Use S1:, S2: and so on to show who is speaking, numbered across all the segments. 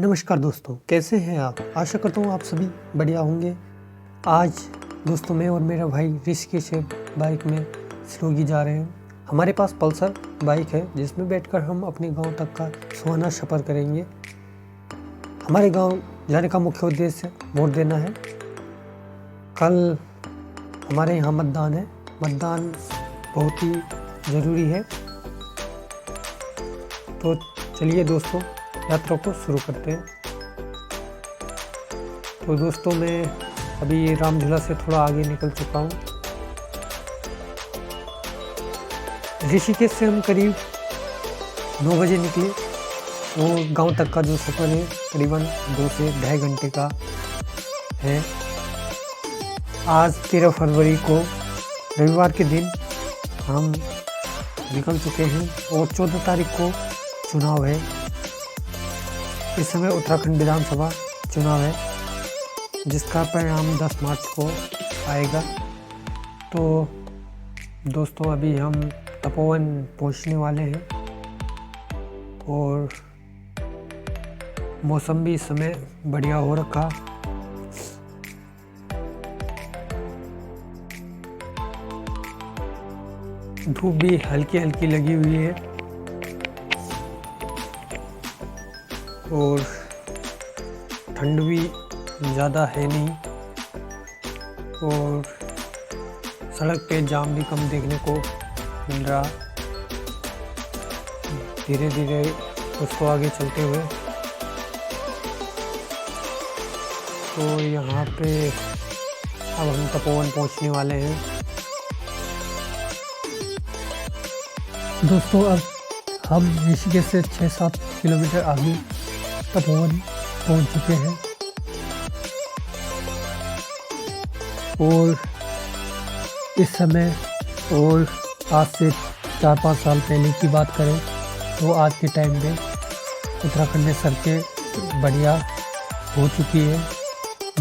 S1: नमस्कार दोस्तों, कैसे हैं आप। आशा करता हूँ आप सभी बढ़िया होंगे। आज दोस्तों मैं और मेरा भाई ऋषिकेश से बाइक में सिरोगी जा रहे हैं। हमारे पास पल्सर बाइक है जिसमें बैठकर हम अपने गांव तक का सुहाना सफ़र करेंगे। हमारे गांव जाने का मुख्य उद्देश्य वोट देना है। कल हमारे यहाँ मतदान है। मतदान बहुत ही ज़रूरी है। तो चलिए दोस्तों यात्रा को शुरू करते हैं। तो दोस्तों मैं अभी रामझूला से थोड़ा आगे निकल चुका हूँ। ऋषिकेश से हम करीब 9 बजे निकले। वो गांव तक का जो सफ़र है करीबन 2 से 2.5 घंटे का है। आज 13 फरवरी को रविवार के दिन हम निकल चुके हैं और 14 तारीख को चुनाव है। इस समय उत्तराखंड विधानसभा चुनाव है जिसका परिणाम 10 मार्च को आएगा। तो दोस्तों अभी हम तपोवन पहुंचने वाले हैं और मौसम भी इस समय बढ़िया हो रखा। धूप भी हल्की हल्की लगी हुई है और ठंड भी ज़्यादा है नहीं और सड़क पे जाम भी कम देखने को मिल रहा। धीरे धीरे उसको आगे चलते हुए तो यहाँ पे अब हम तपोवन पहुँचने वाले हैं। दोस्तों अब हम ऋषिकेश से 6-7 किलोमीटर आगे तपोवन पहुंच चुके हैं और इस समय और आज से 4-5 साल पहले की बात करें तो आज के टाइम में उत्तराखंड में सड़कें बढ़िया हो चुकी है।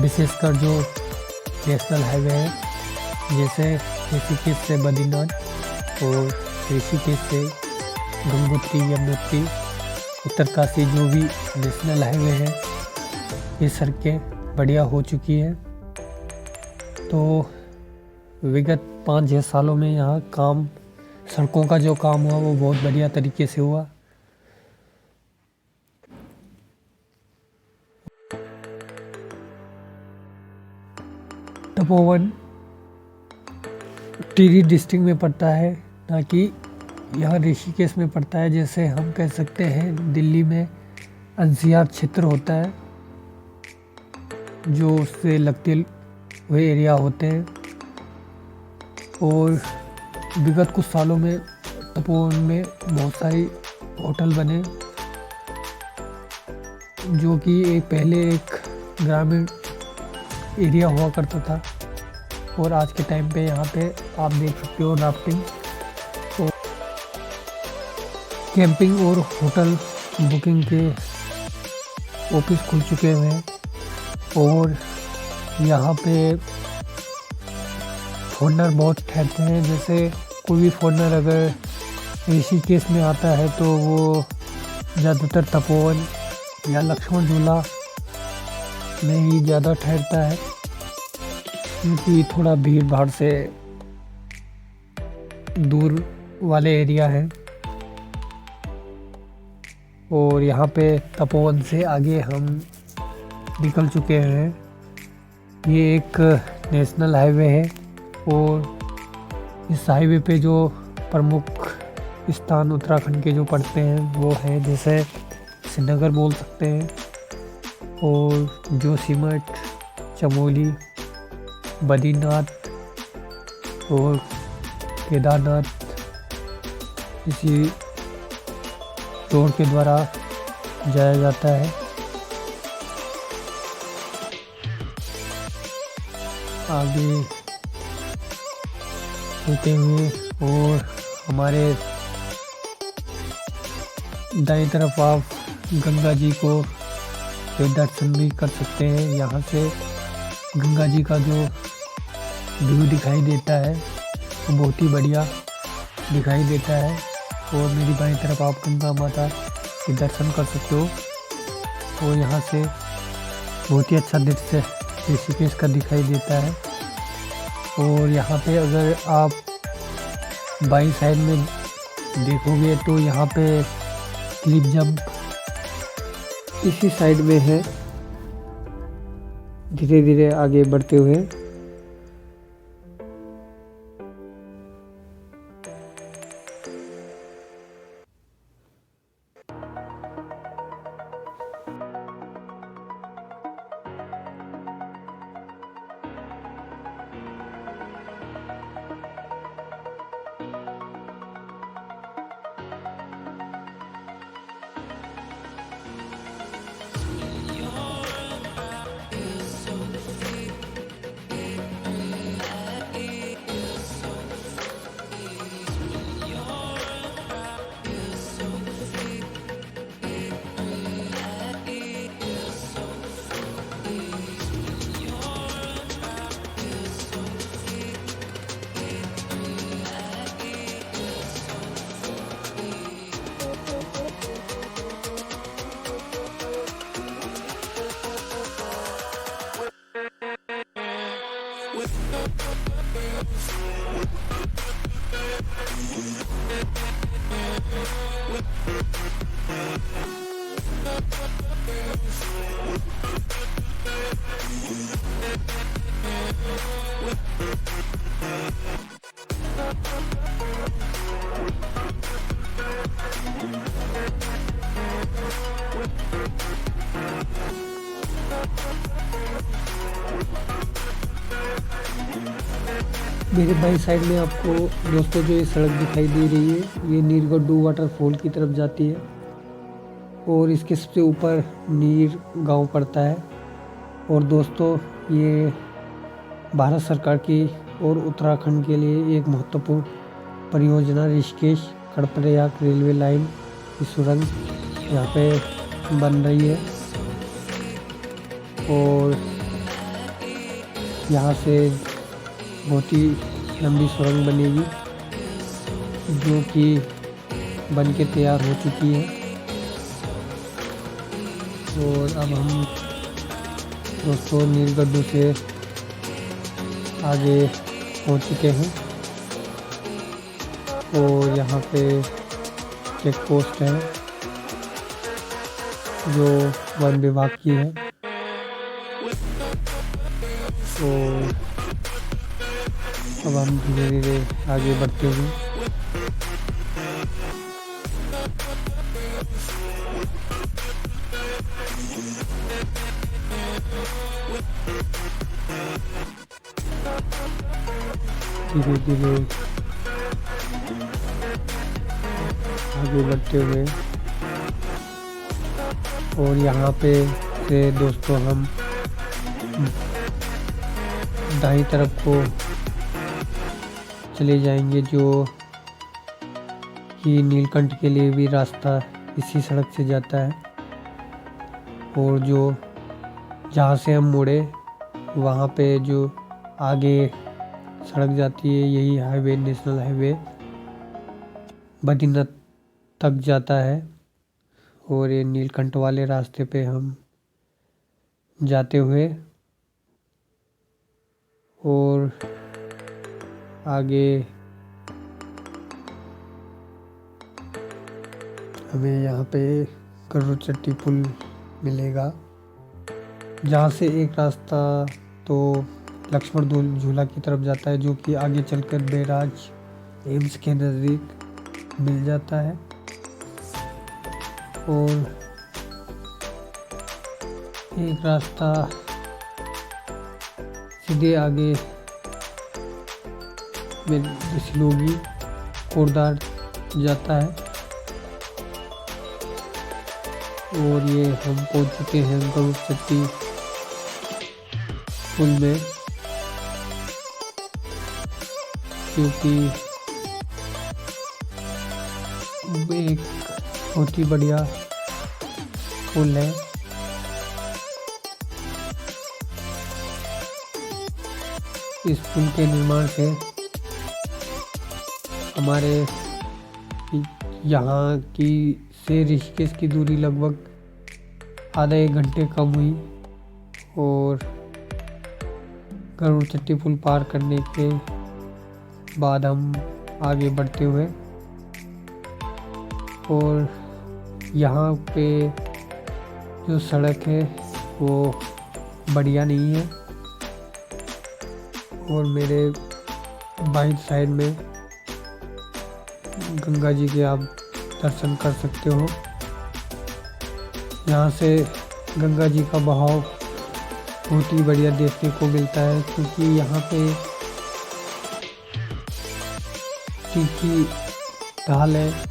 S1: विशेषकर जो नेशनल हाईवे है जैसे ऋषिकेश से बद्रीनाथ और ऋषिकेश से गंगोत्री यमुनोत्री उत्तरकाशी जो भी नेशनल हाईवे है ये सड़कें बढ़िया हो चुकी हैं। तो विगत 5-6 सालों में यहाँ काम सड़कों का जो काम हुआ वो बहुत बढ़िया तरीके से हुआ। तपोवन टिहरी डिस्ट्रिक्ट में पड़ता है ना कि यह ऋषिकेश में पड़ता है। जैसे हम कह सकते हैं दिल्ली में एनसीआर क्षेत्र होता है जो उससे लगते हुए एरिया होते हैं। और विगत कुछ सालों में तपोवन में बहुत सारी होटल बने जो कि पहले एक ग्रामीण एरिया हुआ करता था और आज के टाइम पे यहाँ पे आप देख सकते हो राफ्टिंग और कैंपिंग और होटल बुकिंग के ऑफिस खुल चुके हैं। और यहाँ पे फॉरेनर बहुत ठहरते हैं। जैसे कोई भी फॉरेनर अगर ऋषिकेश में आता है तो वो ज़्यादातर तपोवन या लक्ष्मण झूला में ही ज़्यादा ठहरता है क्योंकि थोड़ा भीड़ भाड़ से दूर वाले एरिया है। और यहाँ पे तपोवन से आगे हम निकल चुके हैं। ये एक नेशनल हाईवे है और इस हाईवे पे जो प्रमुख स्थान उत्तराखंड के जो पड़ते हैं वो है जैसे श्रीनगर बोल सकते हैं और जोशीमठ, चमोली, बद्रीनाथ और केदारनाथ इसी रोड के द्वारा जाया जाता है। आगे चलते हुए और हमारे दाईं तरफ आप गंगा जी को दर्शन भी कर सकते हैं। यहाँ से गंगा जी का जो व्यू दिखाई देता है वो बहुत ही बढ़िया दिखाई देता है। और मेरी बाईं तरफ आप गंगा माता के दर्शन कर सकते हो। और यहाँ से बहुत ही अच्छा दृश्य ऋषिकेश का दिखाई देता है। और यहाँ पे अगर आप बाई साइड में देखोगे तो यहाँ पे क्लिफ जंप इसी साइड में है, धीरे धीरे आगे बढ़ते हुए। मेरे बाई साइड में आपको दोस्तों जो ये सड़क दिखाई दे रही है, ये नीरगड्डू वाटरफॉल की तरफ जाती है और इसके सबसे ऊपर नीर गांव पड़ता है। और दोस्तों ये भारत सरकार की और उत्तराखंड के लिए एक महत्वपूर्ण परियोजना ऋषिकेश कर्णप्रयाग रेलवे लाइन की सुरंग यहाँ पे बन रही है। और यहाँ से बहुत ही लंबी सुरंग बनेगी जो कि बन के तैयार हो चुकी है। और अब हम दोस्तों नीलगड्डू से आगे पहुंच चुके हैं और यहाँ पे चेक पोस्ट है जो वन विभाग की है। और अब हम धीरे धीरे आगे बढ़ते हुए आगे बढ़ते हुए और यहाँ पे से दोस्तों हम दाईं तरफ को चले जाएंगे जो कि नीलकंठ के लिए भी रास्ता इसी सड़क से जाता है। और जो जहाँ से हम मुड़े वहाँ पे जो आगे सड़क जाती है, यही हाईवे नेशनल हाईवे बद्रीनाथ तक जाता है। और ये नीलकंठ वाले रास्ते पे हम जाते हुए और आगे हमें यहाँ पे करोचट्टी पुल मिलेगा, जहाँ से एक रास्ता तो लक्ष्मण झूला की तरफ जाता है जो कि आगे चलकर बैराज एम्स के नज़दीक मिल जाता है। और एक रास्ता सीधे आगे में सिलोगी कोटद्वार जाता है। और ये हम पहुंच चुके हैं करोचट्टी पुल में, क्योंकि एक बहुत ही बढ़िया पुल है। इस पुल के निर्माण से हमारे यहाँ की से ऋषिकेश की दूरी लगभग आधा एक घंटे कम हुई और गरुड़ चट्टी पुल पार करने के बाद हम आगे बढ़ते हुए, और यहाँ पे जो सड़क है वो बढ़िया नहीं है, और मेरे बाईं साइड में गंगा जी के आप दर्शन कर सकते हो। यहाँ से गंगा जी का बहाव बहुत ही बढ़िया देखने को मिलता है, क्योंकि यहाँ पे तीखी ढाल है।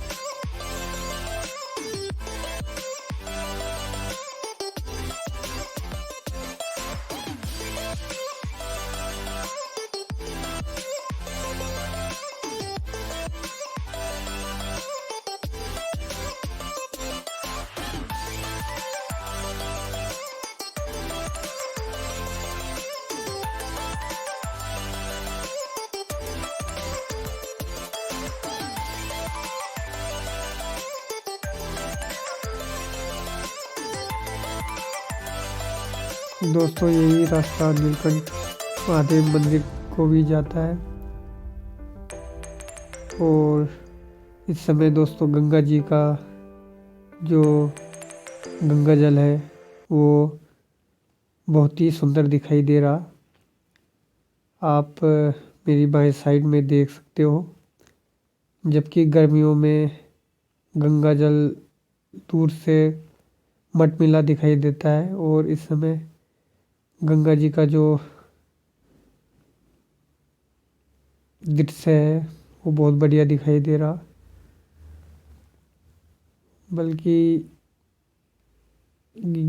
S1: दोस्तों यही रास्ता नीलकंठ महादेव मंदिर को भी जाता है। और इस समय दोस्तों गंगा जी का जो गंगा जल है वो बहुत ही सुंदर दिखाई दे रहा, आप मेरी बाएं साइड में देख सकते हो। जबकि गर्मियों में गंगा जल दूर से मटमिला दिखाई देता है, और इस समय गंगा जी का जो दृश्य है वो बहुत बढ़िया दिखाई दे रहा, बल्कि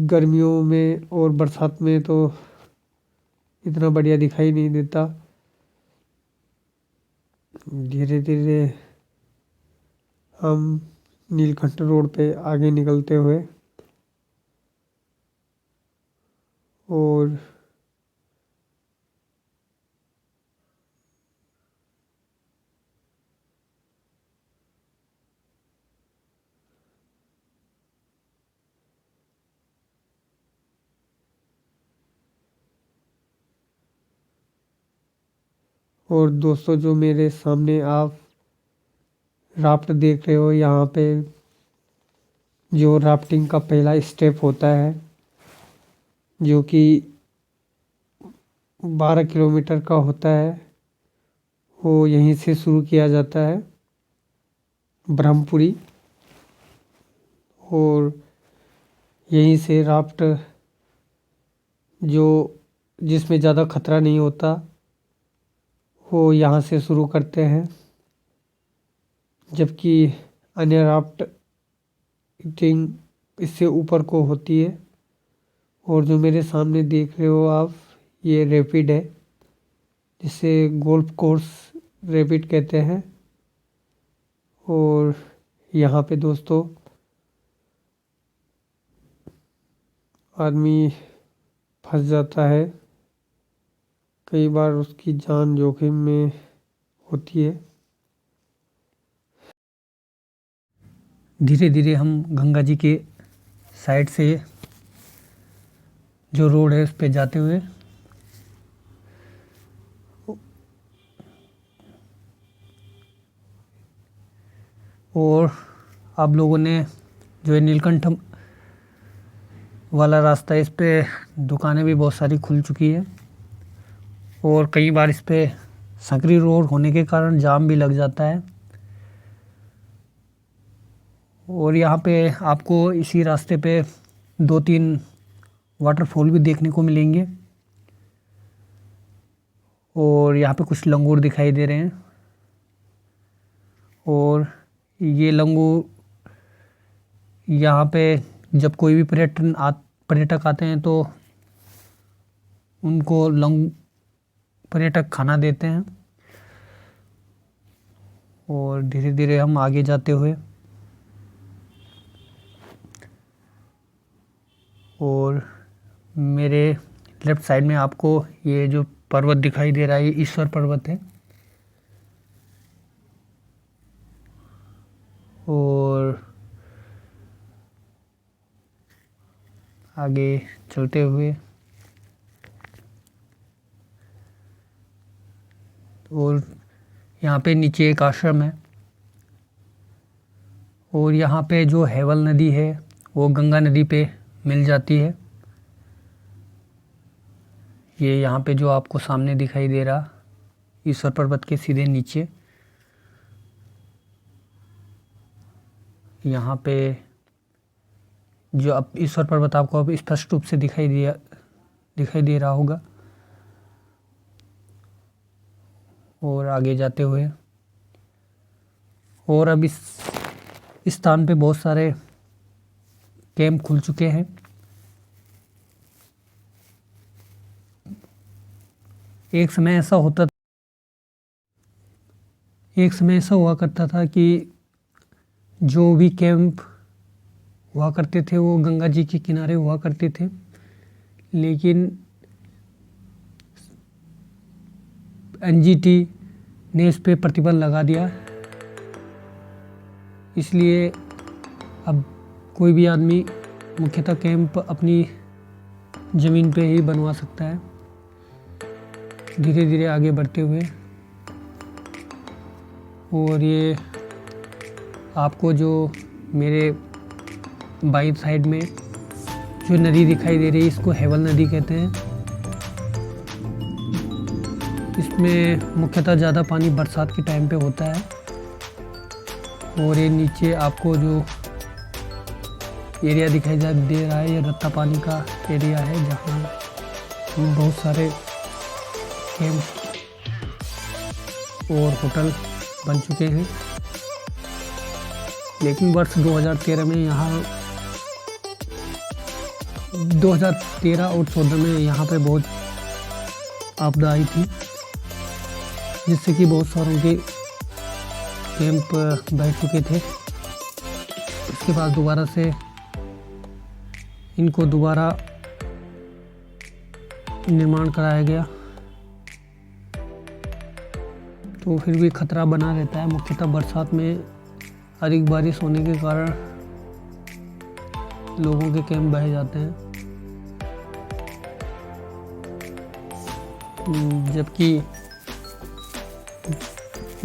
S1: गर्मियों में और बरसात में तो इतना बढ़िया दिखाई नहीं देता। धीरे धीरे हम नीलकंठ रोड पे आगे निकलते हुए, और दोस्तों जो मेरे सामने आप राफ्ट देख रहे हो, यहाँ पे जो राफ्टिंग का पहला स्टेप होता है जो कि 12 किलोमीटर का होता है, वो यहीं से शुरू किया जाता है, ब्रह्मपुरी। और यहीं से राफ्ट जो जिसमें ज़्यादा खतरा नहीं होता वो यहाँ से शुरू करते हैं, जबकि अन्य राफ्टिंग इससे ऊपर को होती है। और जो मेरे सामने देख रहे हो आप, ये रैपिड है, जिसे गोल्फ कोर्स रैपिड कहते हैं। और यहाँ पे दोस्तों आदमी फंस जाता है, कई बार उसकी जान जोखिम में होती है। धीरे धीरे हम गंगा जी के साइड से जो रोड है उस पे जाते हुए, और आप लोगों ने जो है नीलकंठ वाला रास्ता है, इस पे दुकानें भी बहुत सारी खुल चुकी है, और कई बार इस पे संकरी रोड होने के कारण जाम भी लग जाता है। और यहाँ पे आपको इसी रास्ते पे 2-3 वाटरफॉल भी देखने को मिलेंगे, और यहाँ पे कुछ लंगूर दिखाई दे रहे हैं। और ये लंगूर यहाँ पे जब कोई भी पर्यटक आते हैं तो उनको पर्यटक खाना देते हैं। और धीरे धीरे हम आगे जाते हुए, और मेरे लेफ्ट साइड में आपको ये जो पर्वत दिखाई दे रहा है, ये ईश्वर पर्वत है। और आगे चलते हुए और यहाँ पे नीचे एक आश्रम है और यहाँ पे जो हेवल नदी है वो गंगा नदी पे मिल जाती है। ये यहाँ पे जो आपको सामने दिखाई दे रहा ईश्वर पर्वत के सीधे नीचे यहाँ पे जो अब ईश्वर पर्वत आपको अब स्पष्ट रूप से दिखाई दे रहा होगा। और आगे जाते हुए और अब इस स्थान पे बहुत सारे कैंप खुल चुके हैं। एक समय ऐसा हुआ करता था कि जो भी कैंप हुआ करते थे वो गंगा जी के किनारे हुआ करते थे, लेकिन एनजीटी ने इस पे प्रतिबंध लगा दिया। इसलिए अब कोई भी आदमी मुख्यतः कैंप अपनी ज़मीन पे ही बनवा सकता है। धीरे धीरे आगे बढ़ते हुए और ये आपको जो मेरे बाईं साइड में जो नदी दिखाई दे रही है इसको हेवल नदी कहते हैं। इसमें मुख्यतः ज़्यादा पानी बरसात के टाइम पे होता है। और ये नीचे आपको जो एरिया दिखाई दे रहा है ये रत्ता पानी का एरिया है, जहाँ बहुत सारे कैंप और होटल बन चुके हैं। लेकिन वर्ष 2013 में यहाँ 2013 और 2014 में यहाँ पे बहुत आपदा आई थी, जिससे कि बहुत सारों के कैंप बैठ चुके थे। इसके बाद दोबारा से इनको दोबारा निर्माण कराया गया, तो फिर भी खतरा बना रहता है। मुख्यतः बरसात में अधिक बारिश होने के कारण लोगों के कैंप बह जाते हैं, जबकि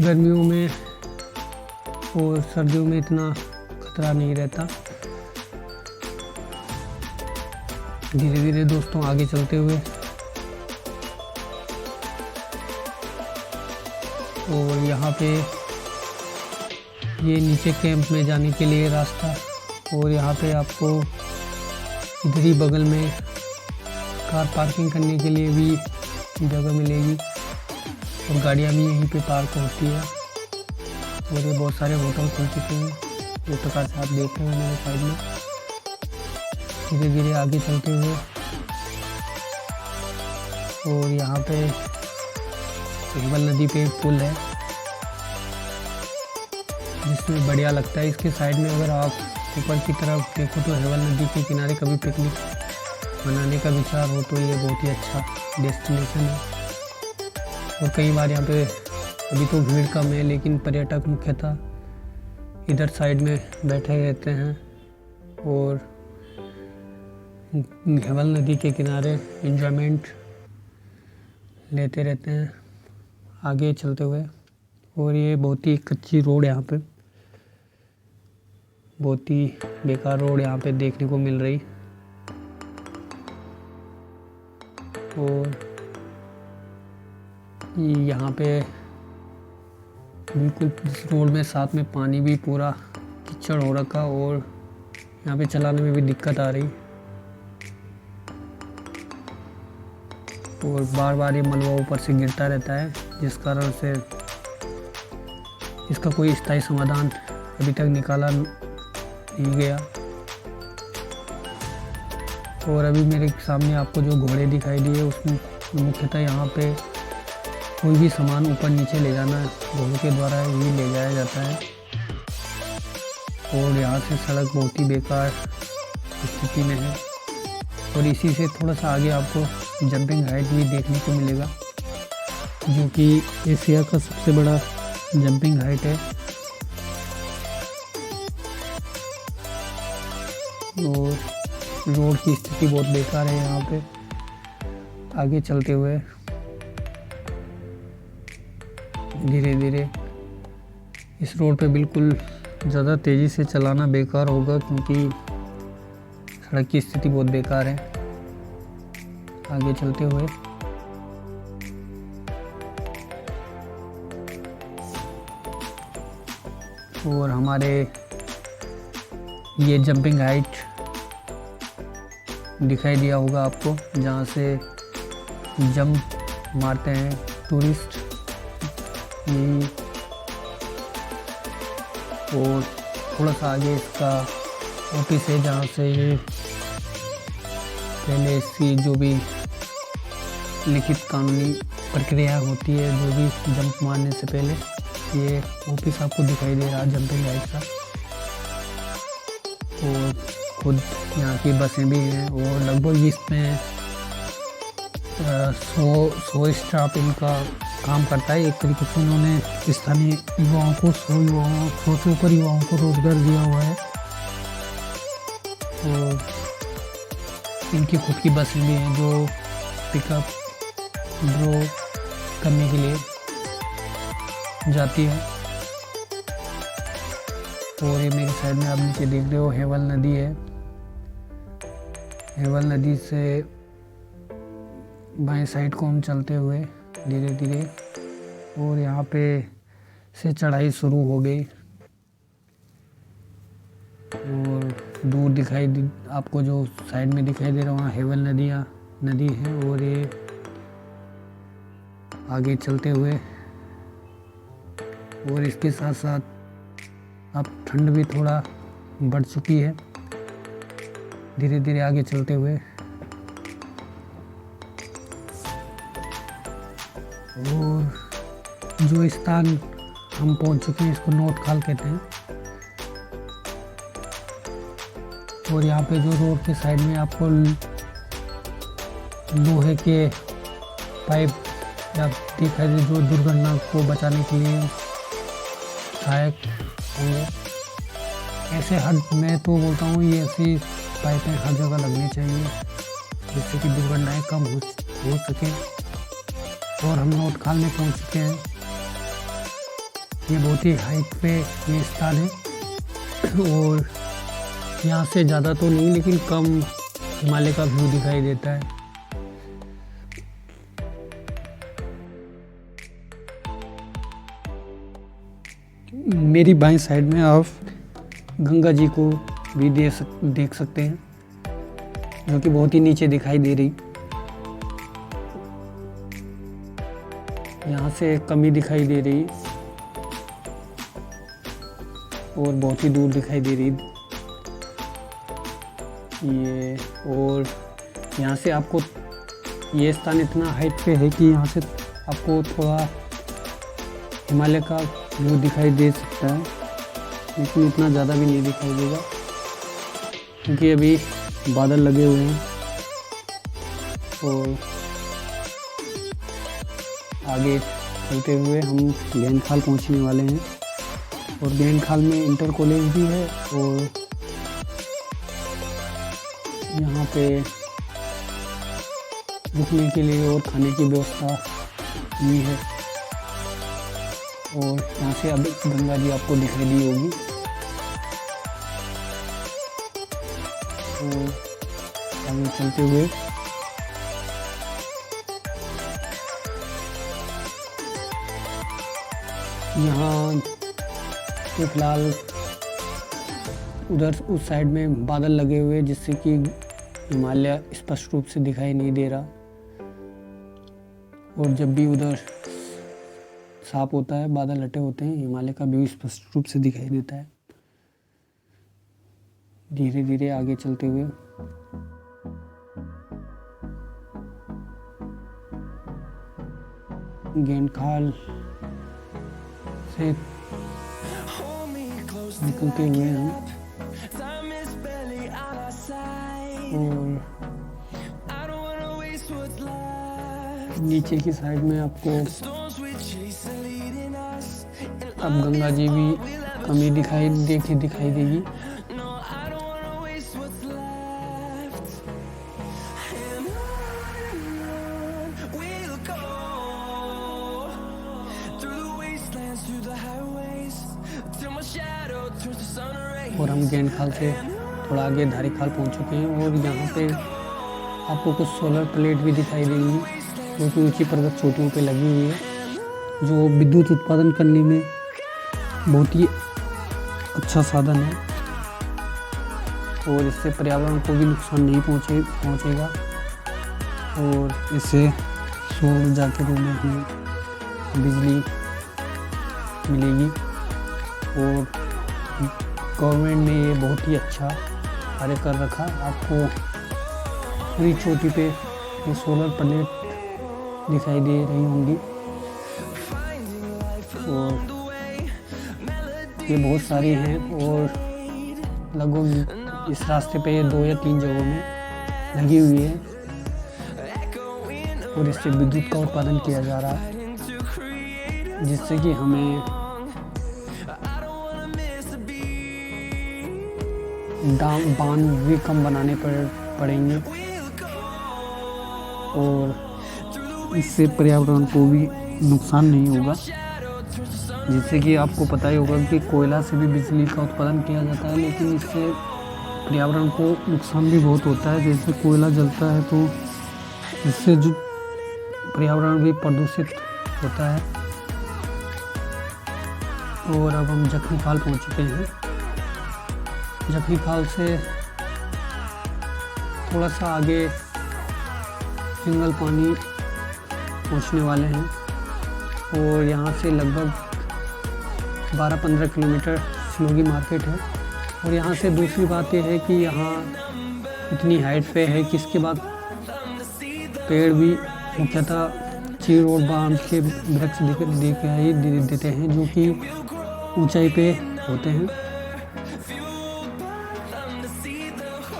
S1: गर्मियों में और सर्दियों में इतना खतरा नहीं रहता। धीरे धीरे दोस्तों आगे चलते हुए और यहाँ पे ये नीचे कैंप में जाने के लिए रास्ता, और यहाँ पे आपको इधर ही बगल में कार पार्किंग करने के लिए भी जगह मिलेगी और गाड़ियाँ भी यहीं पे पार्क होती है। और ये बहुत सारे होटल खुल चुके हैं, जिस प्रकार से आप देख रहे हैं मेरे साइड में। धीरे धीरे आगे चलते हुए और यहाँ पे हेवल नदी पे एक पुल है जिसमें बढ़िया लगता है। इसके साइड में अगर आप ऊपर की तरफ देखो तो हेवल नदी के किनारे कभी पिकनिक मनाने का विचार हो तो ये बहुत ही अच्छा डेस्टिनेशन है। और कई बार यहाँ पे अभी तो भीड़ कम है, लेकिन पर्यटक मुख्यतः इधर साइड में बैठे रहते हैं और हेवल नदी के किनारे एंजॉयमेंट लेते रहते हैं आगे चलते हुए। और ये बहुत ही कच्ची रोड यहाँ पे, बहुत ही बेकार रोड यहाँ पे देखने को मिल रही। और यहाँ पे बिल्कुल इस रोड में साथ में पानी भी पूरा कीचड़ हो रखा और यहाँ पे चलाने में भी दिक्कत आ रही। और बार बार ये मलबा ऊपर से गिरता रहता है, जिस कारण से इसका कोई स्थायी समाधान अभी तक निकाला नहीं गया। और अभी मेरे सामने आपको जो घोड़े दिखाई दिए उसमें मुख्यतः यहाँ पे कोई भी सामान ऊपर नीचे ले जाना घोड़ों के द्वारा ही ले जाया जाता है। और यहाँ से सड़क बहुत ही बेकार स्थिति में है। और इसी से थोड़ा सा आगे आपको जंपिंग हाइट भी देखने को मिलेगा, जो कि एशिया का सबसे बड़ा जंपिंग हाइट है। और रोड की स्थिति बहुत बेकार है यहाँ पे। आगे चलते हुए धीरे धीरे, इस रोड पे बिल्कुल ज़्यादा तेज़ी से चलाना बेकार होगा क्योंकि सड़क की स्थिति बहुत बेकार है। आगे चलते हुए और हमारे ये जंपिंग हाइट दिखाई दिया होगा आपको, जहाँ से जंप मारते हैं टूरिस्ट। और थोड़ा सा आगे इसका ऑफिस है, जहाँ से पहले इसकी जो भी लिखित कानूनी प्रक्रिया होती है, जो भी जंप मारने से पहले, ये ऑफिस आपको दिखाई दे रहा है जंपिंग हाइट का। और खुद यहाँ की बसें भी हैं और लगभग इसमें 100 स्टाफ इनका काम करता है। एक तरीके से उन्होंने स्थानीय युवाओं को 100 से ऊपर युवाओं को रोजगार दिया हुआ है। और इनकी खुद की बसें भी हैं जो पिकअप ड्रॉप करने के लिए जाती है। और ये मेरी साइड में आप नीचे देख रहे हो हेवल नदी है। हेवल नदी से बाएं साइड को हम चलते हुए धीरे धीरे, और यहाँ पे से चढ़ाई शुरू हो गई। और दूर दिखाई आपको जो साइड में दिखाई दे रहा है वहाँ हेवल नदी है। और ये आगे चलते हुए, और इसके साथ साथ अब ठंड भी थोड़ा बढ़ चुकी है। धीरे धीरे आगे चलते हुए, और जो स्थान हम पहुंच चुके हैं इसको नोट खाल कहते हैं। और यहाँ पे जो रोड के साइड में आपको लोहे के पाइप दिखाई दे, जो दुर्घटना को बचाने के लिए सहायक होंगे। ऐसे मैं तो बोलता हूँ ये ऐसी पाइपें हर जगह लगनी चाहिए जिससे कि दुर्घटनाएं कम हो सके। और हम नोट खाल में पहुँच चुके हैं। ये बहुत ही हाइट पे ये स्थान है और यहाँ से ज़्यादा तो नहीं लेकिन कम हिमालय का व्यू दिखाई देता है। मेरी बाईं साइड में आप गंगा जी को भी देख सकते हैं, जो कि बहुत ही नीचे दिखाई दे रही। यहाँ से कमी दिखाई दे रही और बहुत ही दूर दिखाई दे रही ये। और यहाँ से आपको ये स्थान इतना हाइट पे है कि यहाँ से आपको थोड़ा हिमालय का व्यू दिखाई दे सकता है, लेकिन इतना ज़्यादा भी नहीं दिखाई देगा क्योंकि अभी बादल लगे हुए हैं। और आगे चलते हुए हम गेंदखाल पहुंचने वाले हैं। और गेंदखाल में इंटर कॉलेज भी है और यहाँ पे रुकने के लिए और खाने की व्यवस्था भी है। और यहाँ से अब गंगा जी आपको दिखाई दी होगी। और आगे चलते हुए यहाँ तो फिलहाल उधर उस साइड में बादल लगे हुए जिससे कि हिमालय स्पष्ट रूप से दिखाई नहीं दे रहा। और जब भी उधर साफ होता है, बादल हटे होते हैं, हिमालय का व्यू स्पष्ट रूप से दिखाई देता है। धीरे धीरे आगे चलते हुए गेंदखाल से निकलते हुए हम और नीचे की साइड में आपको अब गंगा जी भी कमी दिखाई देगी। और हम गेंद खाल से थोड़ा आगे धारी खाल पहुँच चुके हैं। और यहाँ पे आपको कुछ सोलर प्लेट भी दिखाई देंगी जो कि ऊंची पर्वत चोटियों पे लगी हुई है, जो विद्युत उत्पादन करने में बहुत ही अच्छा साधन है और इससे पर्यावरण को भी नुकसान नहीं पहुँचेगा। और इससे सौर ऊर्जा के रूप में हमें बिजली मिलेगी। और गवर्नमेंट ने ये बहुत ही अच्छा कार्य कर रखा। आपको पूरी चोटी पे ये सोलर प्लेट दिखाई दे रही होंगी और ये बहुत सारी हैं और लगभग इस रास्ते पे 2 या 3 जगहों में लगी हुई है और इससे विद्युत का उत्पादन किया जा रहा है, जिससे कि हमें बांध भी कम बनाने पड़ेंगे और इससे पर्यावरण को भी नुकसान नहीं होगा। जिससे कि आपको पता ही होगा कि कोयला से भी बिजली का उत्पादन किया जाता है, लेकिन इससे पर्यावरण को नुकसान भी बहुत होता है। जैसे कोयला जलता है तो इससे जो पर्यावरण भी प्रदूषित होता है। और अब हम जखनी खाल पहुंच चुके हैं। जखनी खाल से थोड़ा सा आगे सिंगल पानी पहुंचने वाले हैं और यहाँ से लगभग 12-15 किलोमीटर सिलोगी मार्केट है। और यहाँ से दूसरी बात यह है कि यहाँ इतनी हाइट पे है कि इसके बाद पेड़ भी मुख्यतः चीड़ और बांध के वृक्ष दिखाई देते हैं जो कि ऊंचाई पे होते हैं।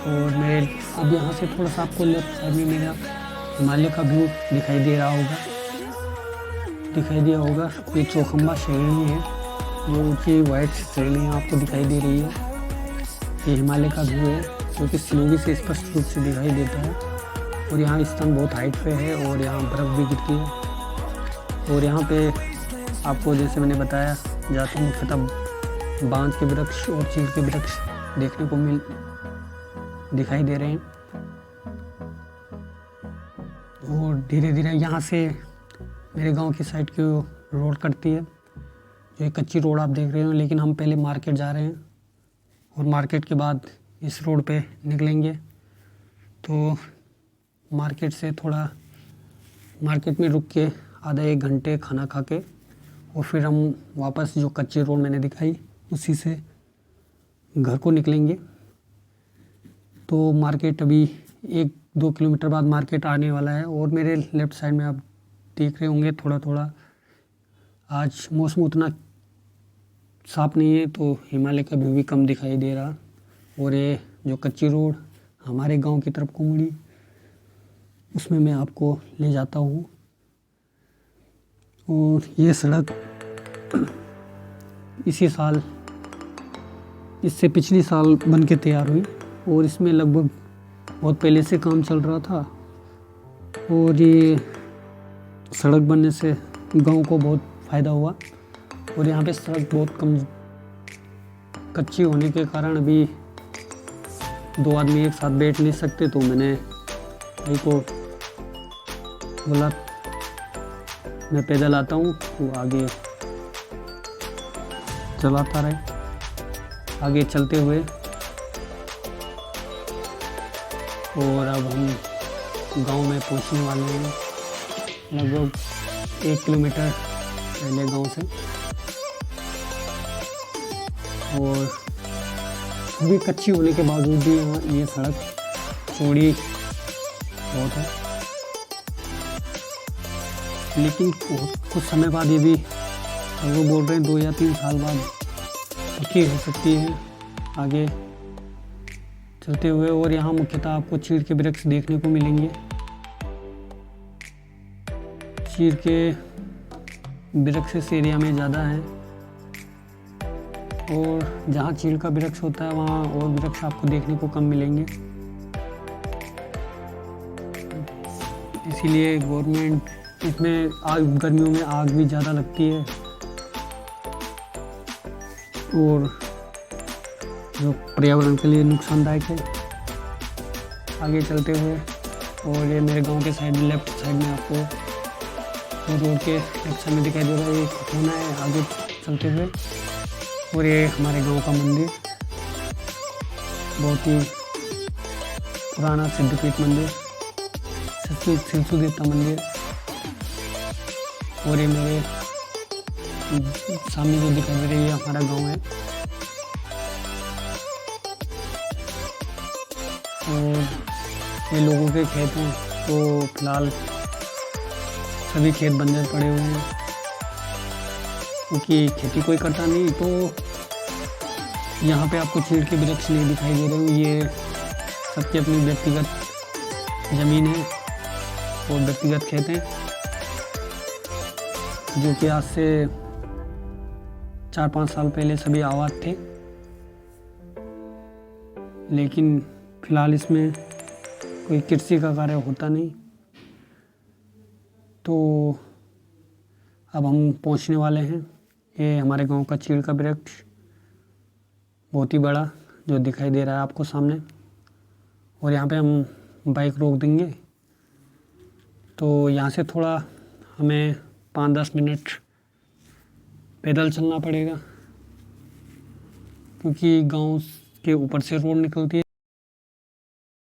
S1: और मेरे अब यहाँ से थोड़ा सा आपको लेफ्ट साइड में मेरा हिमालय का व्यू दिखाई दिया होगा। ये चौखंबा श्रेणी है, जो ऊँची वाइट श्रेणी आपको दिखाई दे रही है। ये हिमालय का व्यू है जो कि सिलोगी से स्पष्ट रूप से दिखाई देता है। और यहाँ स्थान बहुत हाइट पे है और यहाँ बर्फ़ भी गिरती है। और यहाँ पे आपको जैसे मैंने बताया जाते मुख्यतः बांध के वृक्ष और चीड़ के वृक्ष देखने को दिखाई दे रहे हैं। और धीरे धीरे यहाँ से मेरे गांव की साइड की रोड कटती है, जो एक कच्ची रोड आप देख रहे हो। लेकिन हम पहले मार्केट जा रहे हैं और मार्केट के बाद इस रोड पे निकलेंगे। तो मार्केट से थोड़ा मार्केट में रुक के आधा 1 घंटे खाना खा के और फिर हम वापस जो कच्ची रोड मैंने दिखाई उसी से घर को निकलेंगे। तो मार्केट अभी 1-2 किलोमीटर बाद मार्केट आने वाला है। और मेरे लेफ़्ट साइड में आप देख रहे होंगे थोड़ा थोड़ा आज मौसम उतना साफ नहीं है तो हिमालय का व्यू भी कम दिखाई दे रहा। और ये जो कच्ची रोड हमारे गांव की तरफ को मुड़ी, उसमें मैं आपको ले जाता हूँ। और ये सड़क इससे पिछली साल बन के तैयार हुई और इसमें लगभग बहुत पहले से काम चल रहा था। और ये सड़क बनने से गांव को बहुत फ़ायदा हुआ। और यहाँ पे सड़क बहुत कम कच्ची होने के कारण अभी 2 आदमी एक साथ बैठ नहीं सकते, तो मैंने भाई को बोला मैं पैदल आता हूँ, तो आगे चलाता रहे। आगे चलते हुए और अब हम गांव में पहुंचने वाले हैं, लगभग 1 किलोमीटर पहले गांव से। और अभी कच्ची होने के बावजूद भी यहाँ ये सड़क चौड़ी बहुत है, लेकिन कुछ समय बाद ये भी वो बोल रहे हैं 2 या 3 साल बाद पक्की हो सकती है आगे चलते हुए। और यहाँ मुख्यतः आपको चीड़ के वृक्ष देखने को मिलेंगे। चीड़ के वृक्ष इस एरिया में ज़्यादा है और जहाँ चीड़ का वृक्ष होता है वहाँ और वृक्ष आपको देखने को कम मिलेंगे। इसीलिए गवर्नमेंट इसमें गर्मियों में आग भी ज़्यादा लगती है और जो पर्यावरण के लिए नुकसानदायक है। आगे चलते हुए, और ये मेरे गांव के साइड में, लेफ्ट साइड में आपको रोड के लेफ्ट साइड में दिखाई दे रहा है, ये खतौना है। आगे चलते हुए, और ये हमारे गांव का मंदिर, बहुत ही पुराना सिद्धपीठ मंदिर, शिशु देवता मंदिर। और ये मेरे सामने जो दिखाई दे रही है हमारा गांव है। और ये लोगों के खेत हैं, तो फिलहाल सभी खेत बंजर पड़े हुए हैं, क्योंकि खेती कोई करता नहीं। तो यहाँ पे आपको चीड़ के वृक्ष नहीं दिखाई दे रहे हैं, ये सबकी अपनी व्यक्तिगत ज़मीन है और व्यक्तिगत खेत हैं, जो कि आज से 4-5 साल पहले सभी आबाद थे। लेकिन फिलहाल इसमें कोई कृषि का कार्य होता नहीं। तो अब हम पहुंचने वाले हैं। ये हमारे गांव का चीड़ का वृक्ष, बहुत ही बड़ा, जो दिखाई दे रहा है आपको सामने। और यहाँ पे हम बाइक रोक देंगे। तो यहाँ से थोड़ा हमें 5-10 मिनट पैदल चलना पड़ेगा, क्योंकि गांव के ऊपर से रोड निकलती है।